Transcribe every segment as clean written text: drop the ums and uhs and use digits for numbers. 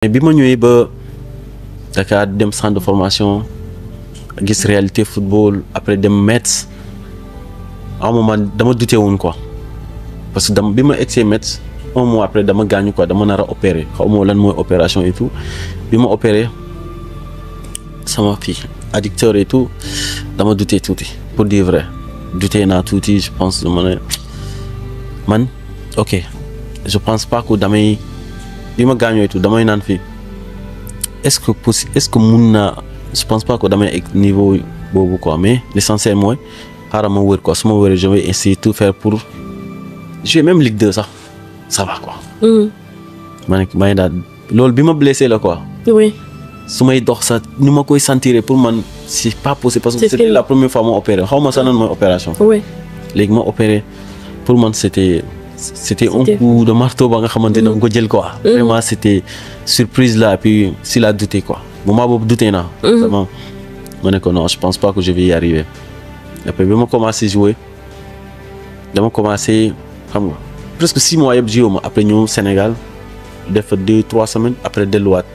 mais bi ma ñëwee ba Dakar dem centre de formation gis réalité football après dem Metz à un moment dama douté woon quoi parce que bi ma egsee Metz un mois après dama gaañu quoi dama nar a opérer xaw ma lan mooy opération et tout bi ma opéré sama fii addicteur et tout dama douté tuuti pour dire vrai douté naa tuuti je pense dama ne man ok je pense pas que damay bi ma gaañoo et tout damay naan fii est-ce que mun naa je pense pas que damay egg niveau boobu quoi mais l'essentiel mooy xaaral ma wër quoi su ma wëree je vais essayer tout faire pour jouer même Ligue 2 sax ça va quoi. ma ne maa ngi daal loolu bi ma blessé la quoi. oui. su may dox sax ni ma koy sentir pour man c'est pas possible parce que c'était la première fois ma opéré xaw ma sax nan mooy opération. oui. léegi ma opéré pour man c'était un coup de marteau ba nga xamante ne nga ko jël quoi. vraiment c'était surprise là puis si la douté quoi moment boobu douté naa. vraiment ma ne ko non je pense pas que je vais y arriver. après bi ma commencé jouer dama commencé xam nga presque 6 mois yëpp joué ma après ñëw Sénégal def fa 2-3 semaines après delluwaat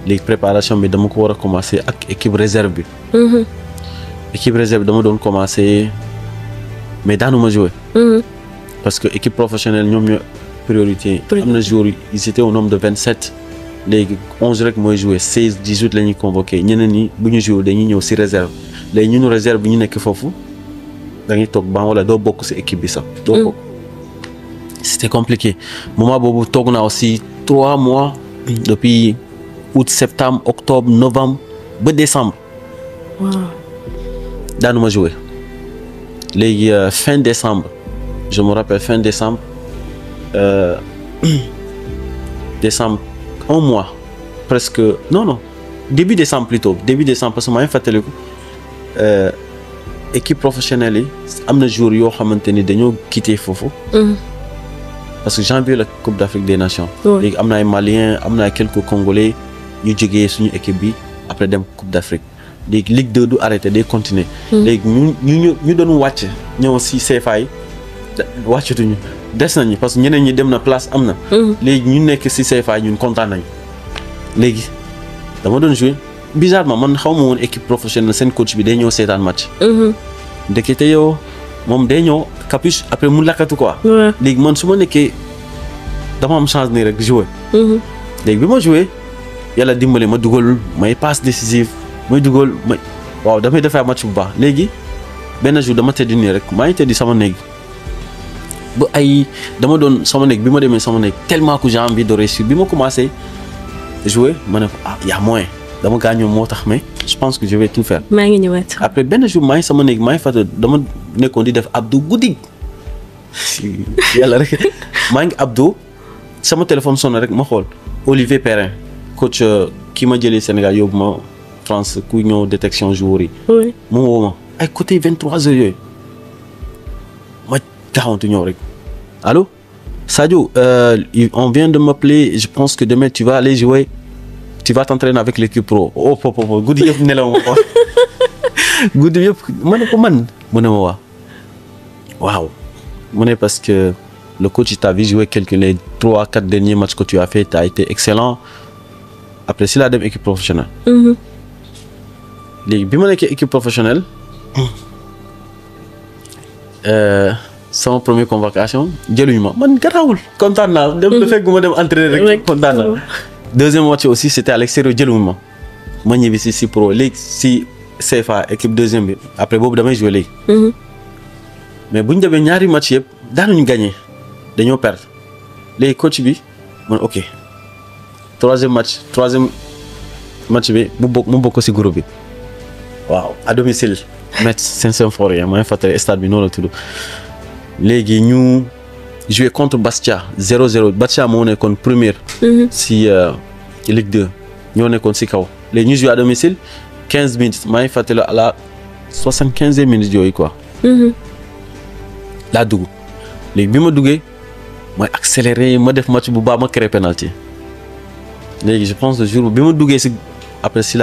léegi préparation bi dama ko war a commencé ak équipe réserve bi. équipe réserve dama doon commencé mais daanu ma jouer. parce que équipe professionnelle ñoom ñoo priorité. am na joueurs ils étaient au nombre de 27 léegi 11 rek mooy jouer 16 18 la ñuy convoqué ñeneen ñi bu ñu joué dañuy ñëw si réserve léegi ñunu réserve bi ñu nekk foofu da ngay toog ban wala doo bokk si équipe bi sax. doo bokk c'était compliqué moment boobu toog naa aussi 3 mois depuis août septembre octobre novembre ba décembre. waaw. daanu ma jouer léegi fin décembre. je me rappelle fin décembre décembre un mois presque non début décembre plutôt début décembre parce que maa ngi fàttaliku équipe professionnelle yi am na jour yoo xamante ni dañoo quitté foofu. parce que janvier la Coupe d'Afrique des Nations. léegi am na ay Maliens am na ay quelques Congolais ñu jógee suñu équipe bi après dem Coupe d'Afrique léegi Ligue 2 du arrêté day continuer. léegi ñu doon wàcc ñëw si CFA yi. wàccatuñu des nañu parce que ñeneen ñi dem na place am na. léegi ñu nekk ci CFA ñun kontaan nañu. léegi dama doon jouer bizarrement man xaw ma woon équipe professionnelle seen coach bi day ñëw seetaan match. ndekete yow moom day ñëw capuche après mu lakkatu quoi. léegi man su ma nekkee dama am chance nii rek jouer. léegi bi ma jouer yàlla dimbale ma dugal may passe décisive may dugal may waaw damay defar match bu baax léegi benn jour dama tëdd nii rek maa ngi tëdd sama néeg. ba ay dama doon sama néeg bi ma demee sama néeg tellement que j'ai envie de réussir bi ma commencé jouer ma ne y a moyen dama gaañoo moo tax mais je pense que je vais tout faire. maa ngi ñëwaat. après benn jour maa ngi sama néeg maa ngi fàttali dama nekkoon di def abdo guddi yàlla rek maa ngi abdo sama téléphone sonné rek ma xool Olivier Perrin coach ki ma jëlee Sénégal yóbbu ma France ku ñëw détection joueurs yi. oui mu woo ma ay côté 23h yooyu ma taxawantu ñëw rek. Allô Sadio, on vient de m'appeler, je pense que demain tu vas aller jouer, tu vas t'entraîner avec l'équipe pro. Oh papa guddi yëpp nelaw ma ko guddi yëpp ma ne ko man mu ne ma waaw mu ne parce que le coach il t'a vu jouer les 3-4 derniers matchs que tu as fait, tu as été excellent. Après si la dem équipe professionnelle. léegi bi ma nekkee équipe professionnelle sama première convocation jëluñu ma man garaawul kontaan naa dem fekk ma dem entraîner rek kontaan naa. deuxième match aussi c'était à l'extérieur jëluñu ma ñibbi si pro léegi si CFA équipe deuxième bi après boobu damay jouer léegi. mais bu ñu demee ñaari match yëpp daanuñu gagné dañoo perdre léegi coach bi man ok troisième match bi mu bokk si groupe bi waaw à domicile. Metz Saint-Symphorien maa ngi fàttali stade bi noonu la tudd. léegi ñu joué contre Bastia 0-0 Bastia moo nekkoon première. si Ligue 2 ñoo nekkoon si kaw léegi ñu joué à domicile 15 minutes maa ngi fàttali à la 75e minute yooyu quoi. laa dugg léegi bi ma duggee mooy accéléré ma def match bu baax ma créé penalty léegi je pense le jour bi ma duggee si après si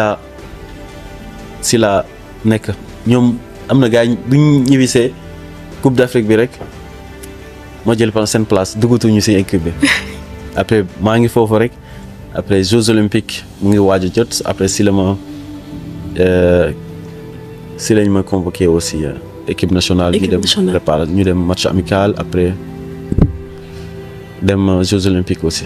la nekk ñoom am na gars yi bu ñu ñibbisee Coupe d'Afrique bi rek ma jël seen place duggatuñu si équipe bi après maa ngi foofu rek après Jeux olympiques mu ngi waaj a jot après si lañ ma convoqué aussi équipe nationale. ñu dem préparer ñu dem match amical après dem Jeux olympiques aussi.